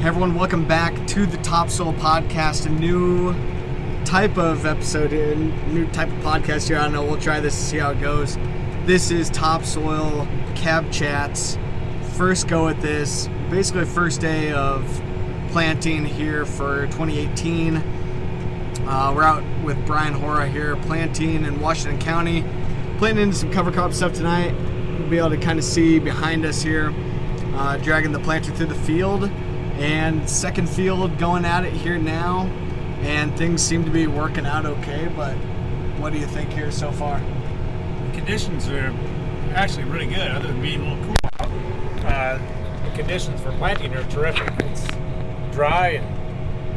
Hey everyone, welcome back to the TopSoil Podcast, a new type of episode here, new type of podcast here. I don't know, we'll try this to see how it goes. This is TopSoil Cab Chats. First go at this, basically first day of planting here for 2018. We're out with Brian Hora here, planting in Washington County, planting into some cover crop stuff tonight. You'll be able to kind of see behind us here, dragging the planter through the field. And second field going at it here now, and things seem to be working out okay, but what do you think here so far? The conditions are actually really good, other than being a little cool out. The conditions for planting are terrific. It's dry,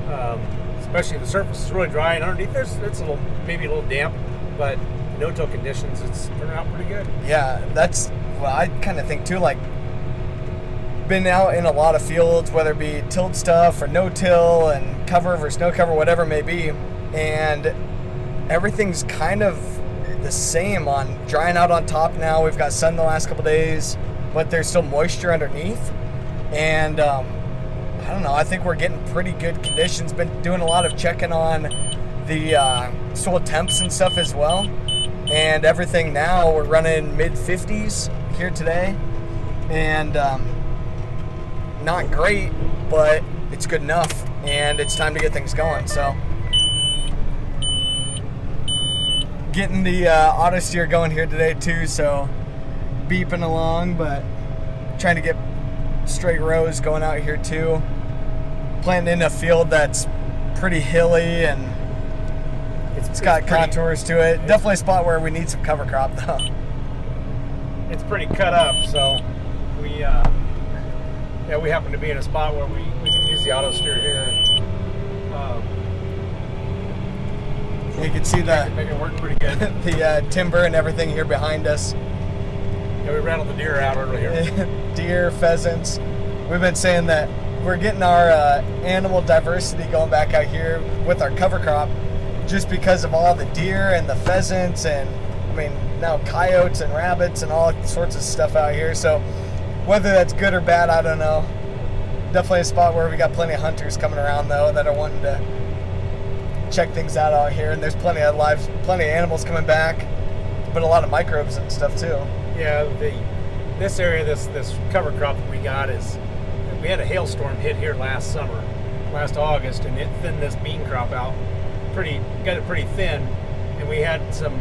and especially the surface is really dry, and underneath it's maybe a little damp, but no-till conditions, it's turning out pretty good. Yeah, that's what I kind of think too, like, been out in a lot of fields, whether it be tilled stuff or no-till and cover versus no cover, whatever it may be, and everything's kind of the same on drying out on top now. We've got sun the last couple days, but there's still moisture underneath, and I don't know, I think we're getting pretty good conditions. Been doing a lot of checking on the soil temps and stuff as well, and everything now we're running mid-50s here today, and not great, but it's good enough, and it's time to get things going. So getting the auto steer going here today too, so beeping along, but trying to get straight rows going out here too. Planting in a field that's pretty hilly, and it's got contours to it. Definitely a spot where we need some cover crop though. It's pretty cut up, so we happen to be in a spot where we can use the auto steer here. You can see make it work pretty good. the timber and everything here behind us. Yeah, we rattled the deer out earlier. Deer, pheasants. We've been saying that we're getting our animal diversity going back out here with our cover crop just because of all the deer and the pheasants, and I mean now coyotes and rabbits and all sorts of stuff out here. So whether that's good or bad, I don't know. Definitely a spot where we got plenty of hunters coming around though that are wanting to check things out here, and there's plenty of animals coming back, but a lot of microbes and stuff too. Yeah, this area, this cover crop that we got we had a hailstorm hit here last August, and it thinned this bean crop out, got it pretty thin, and we had some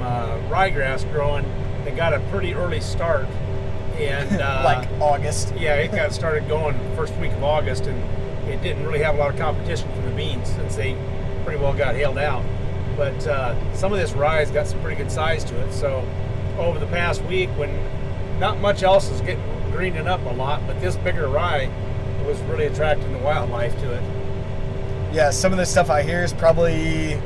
ryegrass growing that got a pretty early start. And like August. Yeah, it got started going first week of August, and it didn't really have a lot of competition from the beans since they pretty well got hailed out. But some of this rye's got some pretty good size to it. So over the past week, when not much else is getting greening up a lot, but this bigger rye was really attracting the wildlife to it. Yeah, some of this stuff out here is probably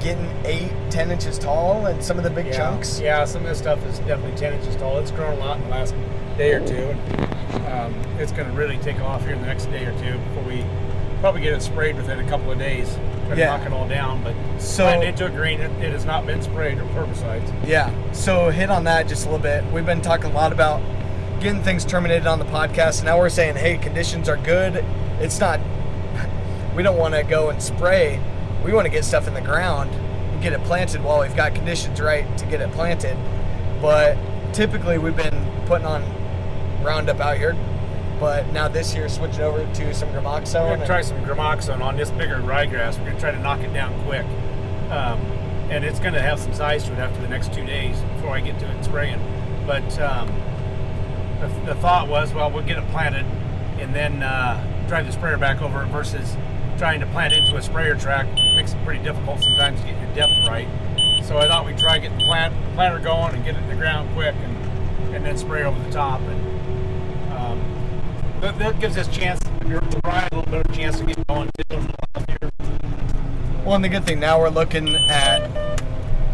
getting 8-10 inches tall, and some of the big chunks. Yeah, some of this stuff is definitely 10 inches tall. It's grown a lot in the last day or two, and it's going to really take off here in the next day or two before we probably get it sprayed within a couple of days. Try to knock it all down, but planting into a green, it has not been sprayed or herbicides. Yeah, so hit on that just a little bit. We've been talking a lot about getting things terminated on the podcast, and now we're saying, hey, conditions are good. It's not, we don't want to go and spray. We want to get stuff in the ground and get it planted while we've got conditions right to get it planted. But typically we've been putting on Roundup out here, but now this year switching over to some Gramoxone. We're going to try some Gramoxone on this bigger ryegrass. We're going to try to knock it down quick. And it's going to have some size to it after the next 2 days before I get to it spraying. But the thought was, well, we'll get it planted and then drive the sprayer back over it versus trying to plant into a sprayer track. Makes it pretty difficult sometimes to get your depth right. So I thought we'd try to get the planter going and get it in the ground quick, and then spray over the top. And that gives us a chance, the rye, a little bit of a chance to get going too. Well, and the good thing now we're looking at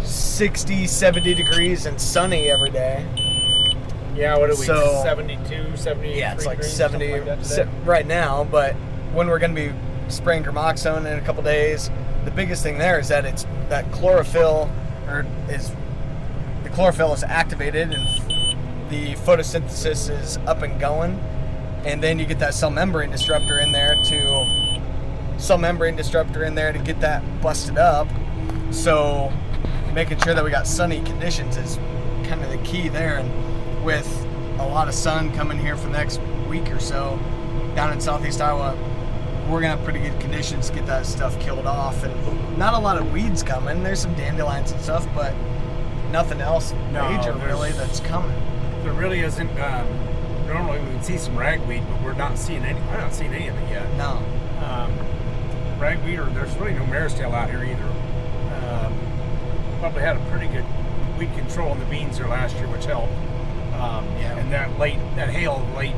60, 70 degrees and sunny every day. Yeah, what are we, 72, 73? Yeah, it's like degrees, 70 like right now, but when we're going to be spraying Gramoxone in a couple days, the biggest thing there is that it's that chlorophyll is activated and the photosynthesis is up and going, and then you get that cell membrane disruptor in there to get that busted up. So making sure that we got sunny conditions is kind of the key there. And with a lot of sun coming here for the next week or so down in southeast Iowa, we're gonna have pretty good conditions to get that stuff killed off. And not a lot of weeds coming. There's some dandelions and stuff, but nothing else major really that's coming. There really isn't. Normally we would see some ragweed, but we're not seeing any. I'm not seeing any of it yet. No. Ragweed, or there's really no mare's tail out here either. Probably had a pretty good weed control in the beans there last year, which helped. And that hail late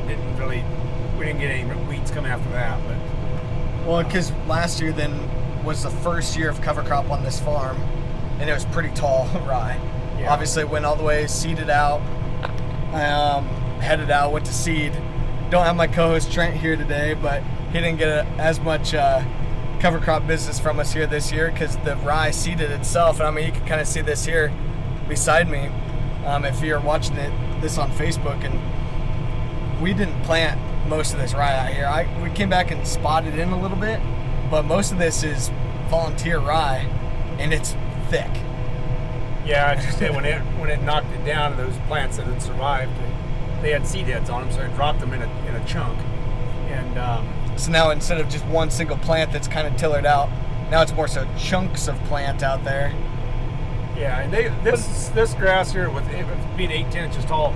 we didn't get any weeds coming after that. But well, because last year then was the first year of cover crop on this farm, and it was pretty tall rye. Yeah. Obviously, it went all the way, seeded out, headed out, went to seed. Don't have my co-host Trent here today, but he didn't get as much cover crop business from us here this year because the rye seeded itself. And I mean, you can kind of see this here beside me if you're watching this on Facebook. And we didn't plant most of this rye out here. We came back and spotted in a little bit, but most of this is volunteer rye, and it's thick. Yeah, I just said when it knocked it down, those plants that had survived, they had seed heads on them, so I dropped them in a chunk. And so now instead of just one single plant that's kind of tillered out, now it's more so chunks of plant out there. Yeah, and this grass here with it being 8-10 inches tall,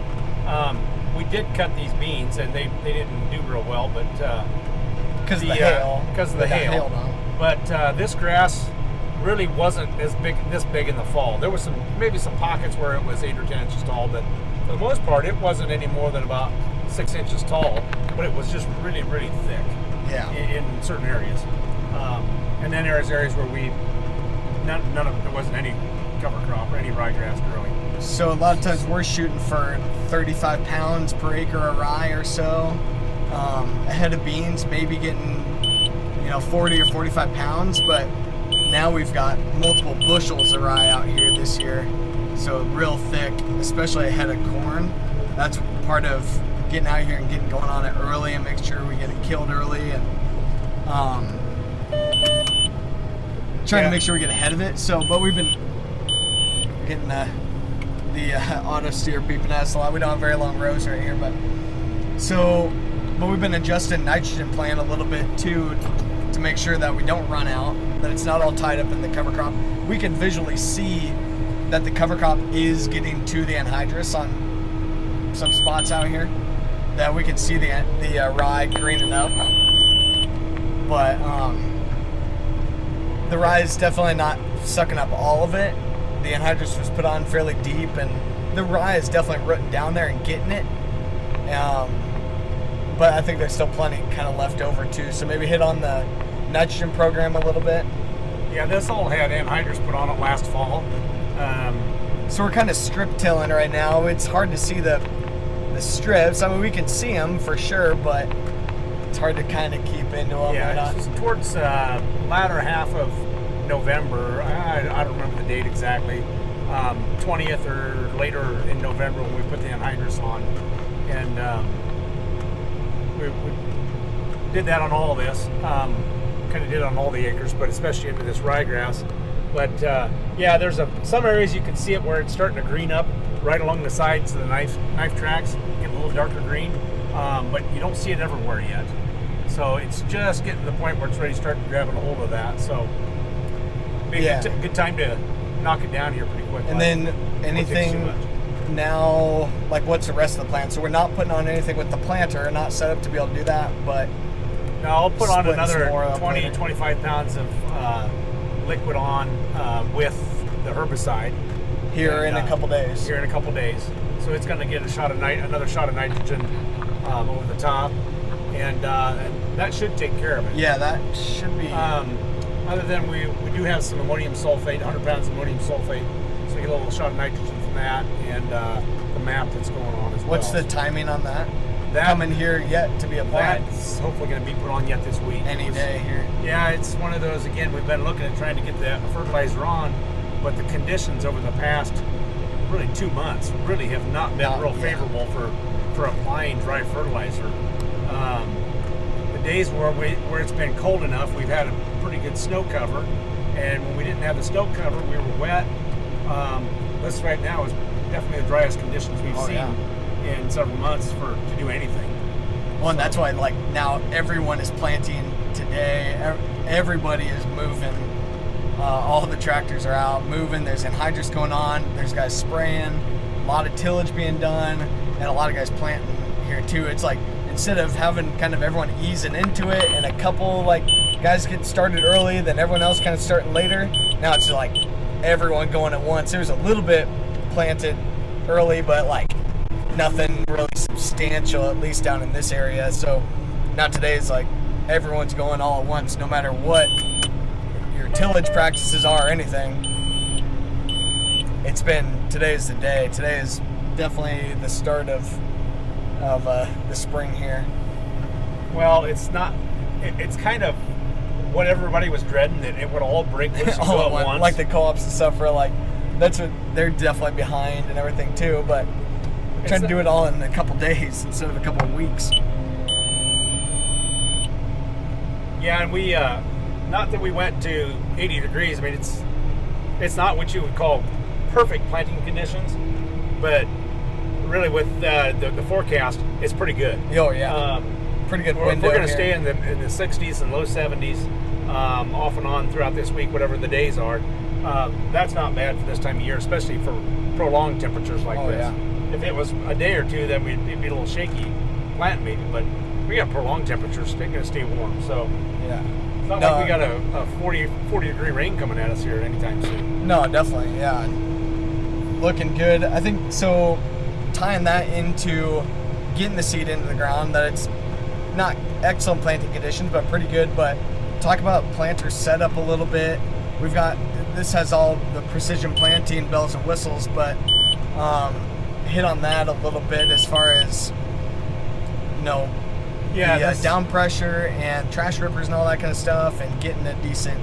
we did cut these beans and they didn't do real well, but because of the hail. Because of the hail. But this grass really wasn't this big in the fall. There was maybe some pockets where it was 8 or 10 inches tall, but for the most part, it wasn't any more than about 6 inches tall. But it was just really, really thick. Yeah. In certain areas, and then there's areas where there wasn't any cover crop or any ryegrass growing. So a lot of times we're shooting for 35 pounds per acre of rye or so. A head of beans maybe getting 40 or 45 pounds, but now we've got multiple bushels of rye out here this year, so real thick, especially a head of corn. That's part of getting out here and getting going on it early and make sure we get it killed early, and trying to make sure we get ahead of it. So, but we've been getting the auto steer beeping at us a lot. We don't have very long rows right here, but we've been adjusting nitrogen plant a little bit too to make sure that we don't run out, that it's not all tied up in the cover crop. We can visually see that the cover crop is getting to the anhydrous on some spots out here, that we can see the rye greening up. But the rye is definitely not sucking up all of it. The anhydrous was put on fairly deep, and the rye is definitely rooting down there and getting it. But I think there's still plenty kind of left over too. So maybe hit on the nitrogen program a little bit. Yeah, this all had anhydrous put on it last fall. So we're kind of strip tilling right now. It's hard to see the strips. I mean, we can see them for sure, but it's hard to kind of keep into them. Yeah, it's towards latter half of November. I don't remember the date exactly. 20th or later in November when we put the anhydrous on, and we did that on all of this. Kind of did on all the acres, but especially into this ryegrass. But yeah, there's some areas you can see it where it's starting to green up right along the sides of the knife tracks, get a little darker green, but you don't see it everywhere yet. So it's just getting to the point where it's ready to start grabbing a hold of that. So be a good time to knock it down here pretty quick. And then anything now, like what's the rest of the plant? So we're not putting on anything with the planter, not set up to be able to do that, but no, I'll put on another 20, 25 pounds of liquid on with the herbicide here in a couple days. So it's going to get another shot of nitrogen over the top, and that should take care of it. Yeah, that should be. Other than we do have some ammonium sulfate, 100 pounds of ammonium sulfate, so we get a little shot of nitrogen from that, and the MAP that's going on as well. What's the timing on that? Coming here yet to be applied? That's hopefully going to be put on yet this week. Any day here. Yeah, it's one of those, again, we've been looking at trying to get the fertilizer on, but the conditions over the past really 2 months really have not been real favorable for applying dry fertilizer. The days where it's been cold enough, we've had a pretty good snow cover, and when we didn't have the snow cover, we were wet. This right now is definitely the driest conditions we've seen in several months to do anything. Well, and that's why now everyone is planting today. Everybody is moving. All the tractors are out moving. There's anhydrous going on. There's guys spraying. A lot of tillage being done, and a lot of guys planting here too. It's like, instead of having kind of everyone easing into it and a couple guys get started early, then everyone else kind of starting later, now it's like everyone going at once. There's a little bit planted early, but nothing really substantial, at least down in this area. So now today is everyone's going all at once, no matter what your tillage practices are or anything. Today's the day. Today is definitely the start of the spring here. Well, it's not. It's kind of what everybody was dreading, that it would all break loose all at once. Like the co-ops and stuff are that's what they're definitely behind and everything too. But we're trying to do it all in a couple days instead of a couple of weeks. Yeah, and we not that we went to 80 degrees. I mean, it's not what you would call perfect planting conditions, but really with the forecast, it's pretty good. Oh yeah, pretty good window. If we're going to here. stay in the 60s and low 70s off and on throughout this week, whatever the days are, that's not bad for this time of year, especially for prolonged temperatures like this. Yeah. If it was a day or two, then it'd be a little shaky planting maybe, but we got prolonged temperatures going to stay warm. So yeah, it's not like we got a 40 degree rain coming at us here anytime soon. No, definitely, yeah. Looking good. I think so. Tying that into getting the seed into the ground, that it's not excellent planting conditions, but pretty good. But talk about planter setup a little bit. This has all the precision planting bells and whistles, but hit on that a little bit as far as down pressure and trash rippers and all that kind of stuff, and getting a decent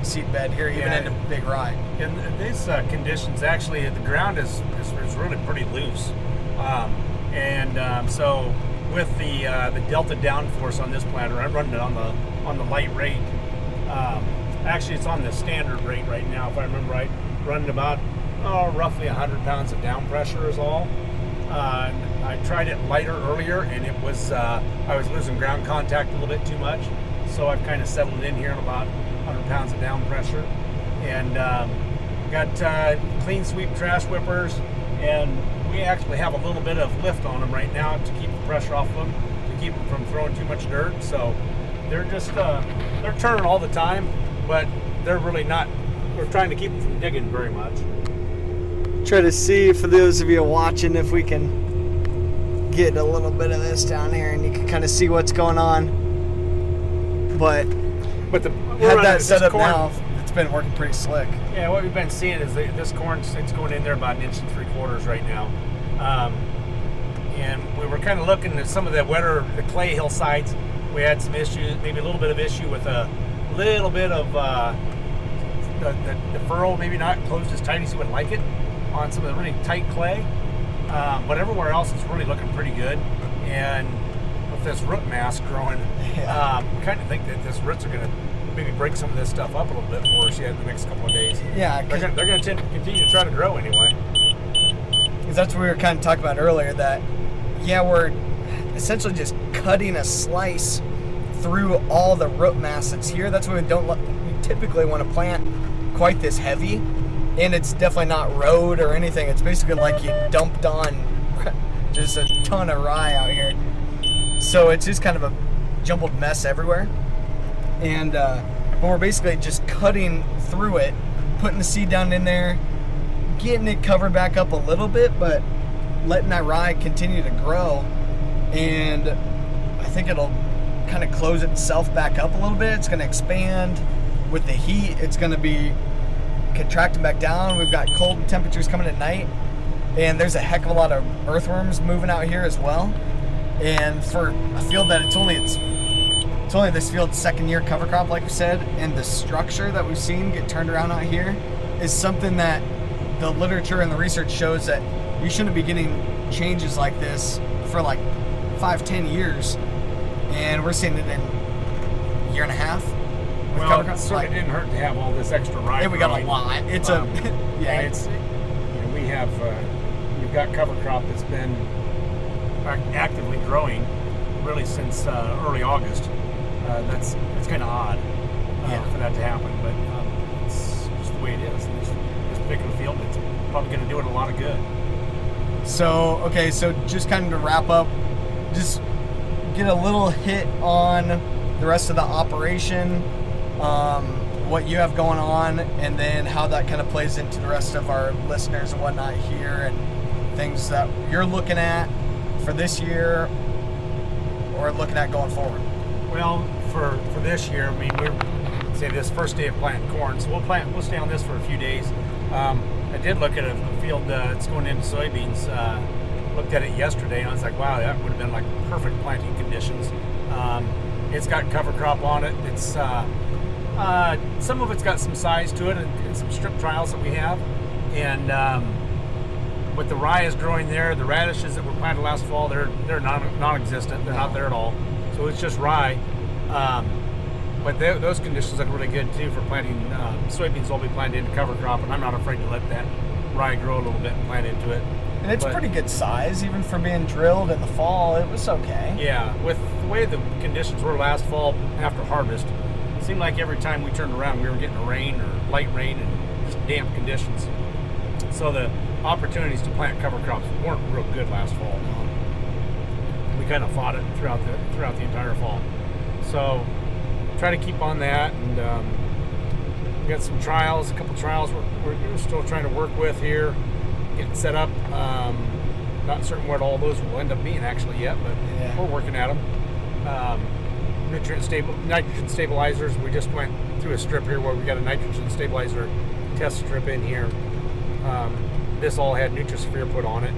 seed bed here, even into big rye. In these conditions, actually, the ground is really pretty loose, so with the delta downforce on this planter, I'm running it on the light rate. Actually, it's on the standard rate right now, if I remember right. Running about roughly 100 pounds of down pressure is all. I tried it lighter earlier, and it was I was losing ground contact a little bit too much, so I've kind of settled in here at about 100 pounds of down pressure, and got clean sweep trash whippers, and we actually have a little bit of lift on them right now to keep the pressure off them, to keep them from throwing too much dirt. So they're just they're turning all the time, but they're really not. We're trying to keep them from digging very much. Try to see, for those of you watching, if we can get a little bit of this down here and you can kind of see what's going on. But had that set up now, it's been working pretty slick. Yeah, what we've been seeing is this corn, it's going in there about 1 3/4 inches right now. And we were kind of looking at some of the clay hillsides. We had some issues, maybe a little bit of issue with a little bit of the furrow maybe not closed as tight as you would like it on some of the really tight clay. But everywhere else it's really looking pretty good. And with this root mass growing, we kind of think that these roots are going to maybe break some of this stuff up a little bit for us yet in the next couple of days. Yeah, they're going to continue to try to grow anyway. Because that's what we were kind of talking about earlier, that we're essentially just cutting a slice through all the root mass that's here. That's why we typically want to plant quite this heavy, and it's definitely not road or anything. It's basically like you dumped on just a ton of rye out here. So it's just kind of a jumbled mess everywhere. And but we're basically just cutting through it, putting the seed down in there, getting it covered back up a little bit, but letting that rye continue to grow. And I think it'll kind of close itself back up a little bit. It's going to expand with the heat. It's going to be contracting back down. We've got cold temperatures coming at night, and there's a heck of a lot of earthworms moving out here as well. And for a field that it's only this field's second year cover crop, like we said, and the structure that we've seen get turned around out here is something that the literature and the research shows that you shouldn't be getting changes like this for like 5-10 years. and we're seeing it in a year and a half. With Well, it certainly didn't hurt to have all this extra rye. Yeah, we got growing. a lot. It's And it's, we've got cover crop that's been actively growing really since early August. It's kind of odd for that to happen, but it's just the way it is. And this particular field, it's probably going to do it a lot of good. So just kind of to wrap up, just get a little hit on the rest of the operation, what you have going on, and then how that kind of plays into the rest of our listeners and whatnot here, and things that you're looking at for this year or looking at going forward. Well, for this year, I mean, we're say this first day of planting corn, so we'll stay on this for a few days. I did look at a field that's going into soybeans. Looked at it yesterday, and I was like, wow, that would have been like perfect planting conditions. It's got cover crop on it. It's some of it's got some size to it, and some strip trials that we have. And with the rye is growing there, the radishes that were planted last fall, they're non-existent. They're not there at all. So it's just rye. But those conditions look really good too for planting. Soybeans will be planted into cover crop, and I'm not afraid to let that rye grow a little bit and plant into it. And it's pretty good size, even for being drilled in the fall. It was okay. Yeah, with the way the conditions were last fall after harvest, it seemed like every time we turned around, we were getting rain or light rain and just damp conditions. So the opportunities to plant cover crops weren't real good last fall. We kind of fought it throughout the entire fall. So try to keep on that, and we got some trials, a couple trials we're still trying to work with here, getting set up. Not certain what all those will end up being actually yet, but we're working at them. Nitrogen stabilizers. We just went through a strip here where we got a nitrogen stabilizer test strip in here. This all had Nutrisphere put on it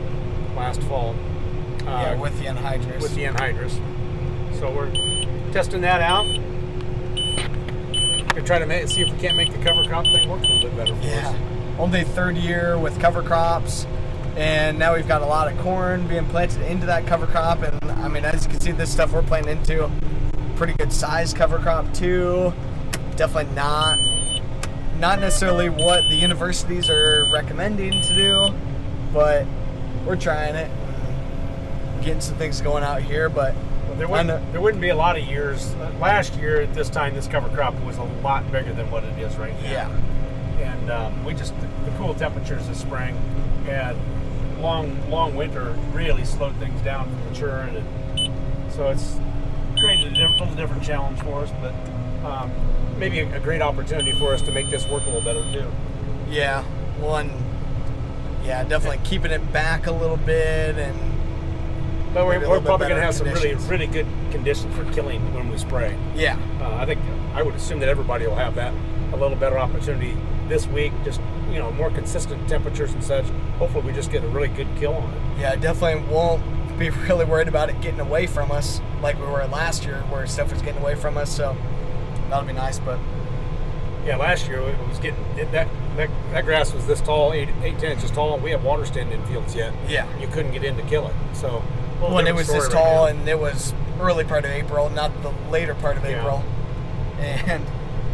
last fall. With the anhydrous. With the anhydrous. So we're testing that out. We're trying to see if we can't make the cover crop thing work a little bit better for us. Only third year with cover crops, and now we've got a lot of corn being planted into that cover crop. And I mean, as you can see, this stuff we're planting into, pretty good size cover crop too. Definitely not necessarily what the universities are recommending to do, but we're trying it, getting some things going out here. But there wouldn't be a lot of years. Last year at this time, this cover crop was a lot bigger than what it is right now. Yeah. And the cool temperatures this spring and long winter really slowed things down for maturing, and so it's created a little different challenge for us, but maybe a great opportunity for us to make this work a little better too. Yeah, definitely keeping it back a little bit, but we're probably going to have some really good conditions for killing when we spray. Yeah. I would assume that everybody will have that a little better opportunity this week. Just more consistent temperatures and such. Hopefully, we just get a really good kill on it. Yeah, definitely won't be really worried about it getting away from us like we were last year, where stuff was getting away from us. So that'll be nice. But yeah, last year it was getting that grass was this tall, 8-10 inches tall, and we have water standing in fields yet. Yeah, you couldn't get in to kill it. So when it was this tall, and it was early part of April, not the later part of April, and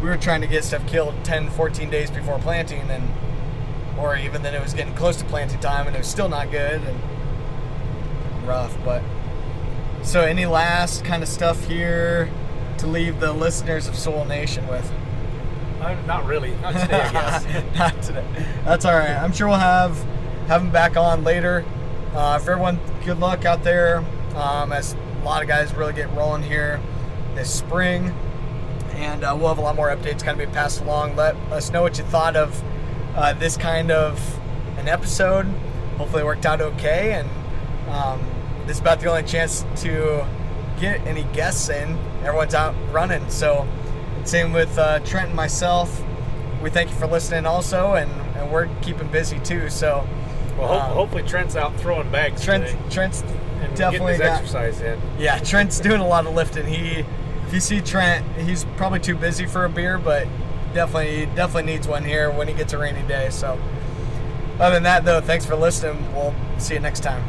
we were trying to get stuff killed 10-14 days before planting, or even then it was getting close to planting time, and it was still not good and rough. But so any last kind of stuff here to leave the listeners of Soil Nation with? Not really. Not today, I guess. Not today. That's all right. I'm sure we'll have them back on later. For everyone, good luck out there, as a lot of guys really get rolling here this spring. And we'll have a lot more updates kind of be passed along. Let us know what you thought of this kind of an episode. Hopefully it worked out okay. And this is about the only chance to get any guests in. Everyone's out running. So same with Trent and myself. We thank you for listening also. And we're keeping busy too. So hopefully Trent's out throwing bags today. Trent's and definitely getting his exercise in. Yeah, Trent's doing a lot of lifting. If you see Trent, he's probably too busy for a beer, but definitely needs one here when he gets a rainy day. So other than that, though, thanks for listening. We'll see you next time.